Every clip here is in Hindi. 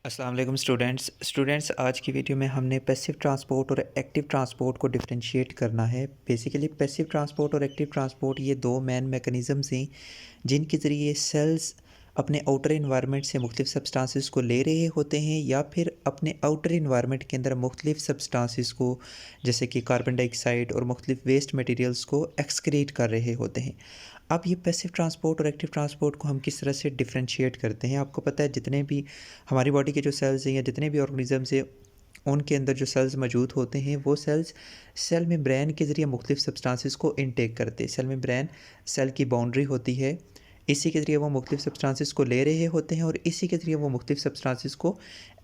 अस्सलाम वालेकुम स्टूडेंट्स आज की वीडियो में हमने पैसिव ट्रांसपोर्ट और एक्टिव ट्रांसपोर्ट को डिफरेंशिएट करना है। बेसिकली पैसिव ट्रांसपोर्ट और एक्टिव ट्रांसपोर्ट ये दो मेन मैकेनिज़म्स हैं जिनके ज़रिए सेल्स अपने आउटर इन्वायरमेंट से मुख्तलिफ सब्सटेंसेस को ले रहे होते हैं या फिर अपने आउटर इन्वायरमेंट के अंदर मुख्तलिफ सब्सटेंसेस को जैसे कि कार्बन डाइऑक्साइड और मुख्तलिफ वेस्ट मटेरियल्स को एक्सक्रीट कर रहे होते हैं। अब ये पैसिव ट्रांसपोर्ट और एक्टिव ट्रांसपोर्ट को हम किस तरह से डिफरेंशिएट करते हैं। आपको पता है जितने भी हमारी बॉडी के जो सेल्स हैं या जितने भी ऑर्गेनिजम्स हैं उनके अंदर जो सेल्स मौजूद होते हैं वो सेल्स सेल मेम्ब्रेन के ज़रिए मुख्तलिफ सब्सटेंसेस को इनटेक करते हैं। सेल मेम्ब्रेन सेल की बाउंड्री होती है, इसी के ज़रिए वो मुख्तलिफ सब्सटेंसेस को ले रहे होते हैं और इसी के ज़रिए वो मुख्तलिफ सब्सटेंसेस को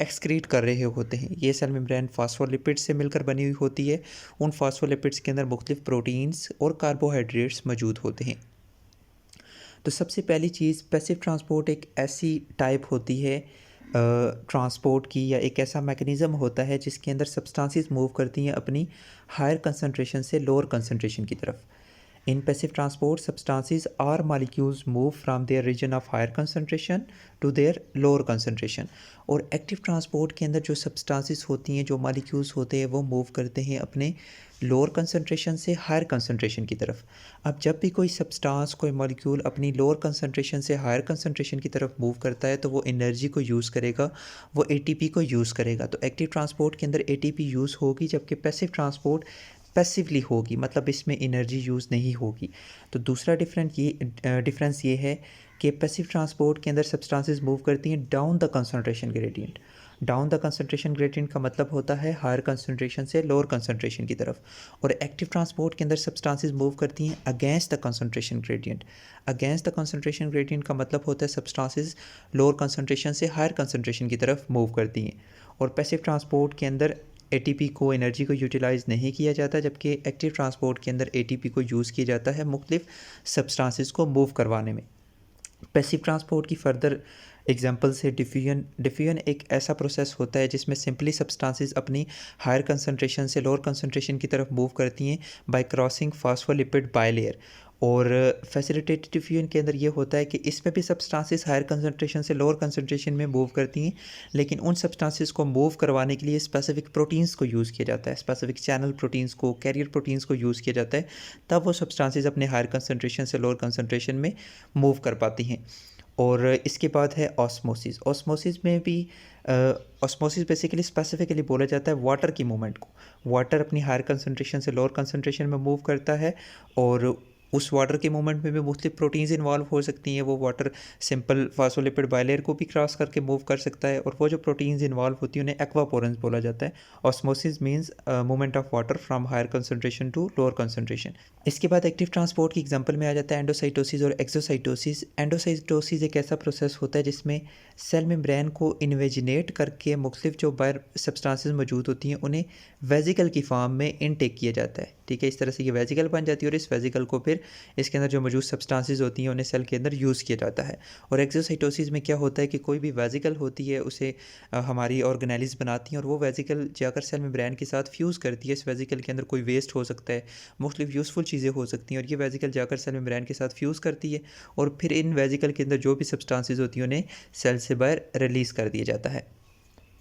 एक्सक्रीट कर रहे होते हैं। ये सेल मेम्ब्रेन फॉस्फोलिपिड्स से मिलकर बनी हुई होती है। उन फॉस्फोलिपिड्स के अंदर मुख्तलिफ प्रोटीन्स और कार्बोहाइड्रेट्स मौजूद होते हैं। तो सबसे पहली चीज़ पैसिव ट्रांसपोर्ट एक ऐसी टाइप होती है ट्रांसपोर्ट की या एक ऐसा मैकेनिज़्म होता है जिसके अंदर सब्सटेंसेस मूव करती हैं अपनी हायर कंसंट्रेशन से लोअर कंसंट्रेशन की तरफ। In passive transport substances are molecules move from their region of higher concentration to their lower concentration. और एक्टिव ट्रांसपोर्ट के अंदर जो सब्सटेंसेस होती हैं, जो मॉलिक्यूल्स होते हैं, वो मूव करते हैं अपने लोअर कंसंट्रेशन से हायर कंसंट्रेशन की तरफ। अब जब भी कोई सब्सटेंस, कोई मॉलिक्यूल अपनी लोअर कंसंट्रेशन से हायर कंसंट्रेशन की तरफ मूव करता है तो वो एनर्जी को यूज़ करेगा, वो एटीपी को यूज़ करेगा। तो एक्टिव ट्रांसपोर्ट के अंदर एटीपी यूज़ होगी जबकि पैसिव ट्रांसपोर्ट पैसिवली होगी, मतलब इसमें एनर्जी यूज़ नहीं होगी। तो दूसरा डिफरेंस ये है कि पैसिव ट्रांसपोर्ट के अंदर सब्सटेंसेस मूव करती हैं down the concentration gradient. Down the concentration gradient का मतलब होता है हायर कंसंट्रेशन से लोअर कंसंट्रेशन की तरफ। और एक्टिव ट्रांसपोर्ट के अंदर सब्सटेंसेस मूव करती हैं against the concentration gradient. Against the concentration gradient का मतलब होता है सब्सटेंसेस लोअर कंसंट्रेशन से हायर कंसंट्रेशन की तरफ मूव करती हैं। और पैसिव ट्रांसपोर्ट के अंदर एटीपी को, एनर्जी को यूटिलाइज़ नहीं किया जाता, जबकि एक्टिव ट्रांसपोर्ट के अंदर एटीपी को यूज़ किया जाता है मुख्तलिफ सब्सटेंसेस को मूव करवाने में। पैसिव ट्रांसपोर्ट की फर्दर एग्जांपल्स है डिफ्यूजन एक ऐसा प्रोसेस होता है जिसमें सिंपली सब्सटेंसेस अपनी हायर कंसंट्रेशन से लोअर कंसंट्रेशन की तरफ मूव करती हैं बाय क्रॉसिंग फॉस्फोलिपिड बायलेयर। और फैसिलिटेटेड डिफ्यूजन के अंदर ये होता है कि इसमें भी सब्सटेंसेस हायर कंसंट्रेशन से लोअर कंसंट्रेशन में मूव करती हैं, लेकिन उन सब्सटेंसेस को मूव करवाने के लिए स्पेसिफिक प्रोटीन्स को यूज़ किया जाता है, स्पेसिफिक चैनल प्रोटीन्स को, कैरियर प्रोटीन्स को यूज़ किया जाता है, तब वो सब्सटेंसेस अपने हायर कंसंट्रेशन से लोअर कंसंट्रेशन में मूव कर पाती हैं। और इसके बाद है ऑस्मोसिस। ऑस्मोसिस में भी ऑस्मोसिस बेसिकली स्पेसिफिकली बोला जाता है वाटर की मूवमेंट को। वाटर अपनी हायर कंसंट्रेशन से लोअर कंसंट्रेशन में मूव करता है और उस वाटर के मूवमेंट में भी मुख्तलिफ प्रोटीन्स इन्वॉल्व हो सकती हैं। वो वाटर सिंपल फॉस्फोलिपिड बायलेयर को भी क्रॉस करके मूव कर सकता है और वो जो प्रोटीन्स इन्वॉल्व होती हैं उन्हें एक्वापोरेंस बोला जाता है। Osmosis means movement of water from higher concentration to lower concentration. इसके बाद एक्टिव ट्रांसपोर्ट की एग्जांपल में आ जाता है एंडोसाइटोसिस और एक्सोसाइटोसिस। एंडोसाइटोसिस एक ऐसा प्रोसेस होता है जिसमें सेल मेम्ब्रेन को इन्वेजिनेट करके मुख्तलिफ जो बाहर सब्सटेंसेस मौजूद होती हैं उन्हें वेजिकल की फॉर्म में इनटेक किया जाता है। ठीक है, इस तरह से ये वेजिकल बन जाती है और इस वेजिकल को फिर इसके अंदर जो मौजूद सब्सटेंसेस होती हैं उन्हें सेल के अंदर यूज़ किया जाता है। और एक्सोसाइटोसिस में क्या होता है कि कोई भी वेजिकल होती है उसे हमारी ऑर्गेनेल्स बनाती हैं और वो वेजिकल जाकर सेल मेम्ब्रेन के साथ फ्यूज़ करती है। इस वेजिकल के अंदर कोई वेस्ट हो सकता है, मुख्तलिफ यूज़फुल चीज़ें हो सकती हैं और ये वेजिकल जाकर सेल मेम्ब्रेन के साथ फ्यूज़ करती है और फिर इन वेजिकल के अंदर जो भी सब्सटेंसेस होती हैं उन्हें सेल से बाहर रिलीज़ कर दिया जाता है।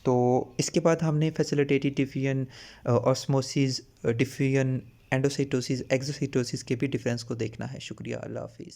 तो इसके बाद हमने facilitated diffusion, osmosis, diffusion, endocytosis, exocytosis के भी डिफरेंस को देखना है। शुक्रिया, अल्लाह हाफिज़।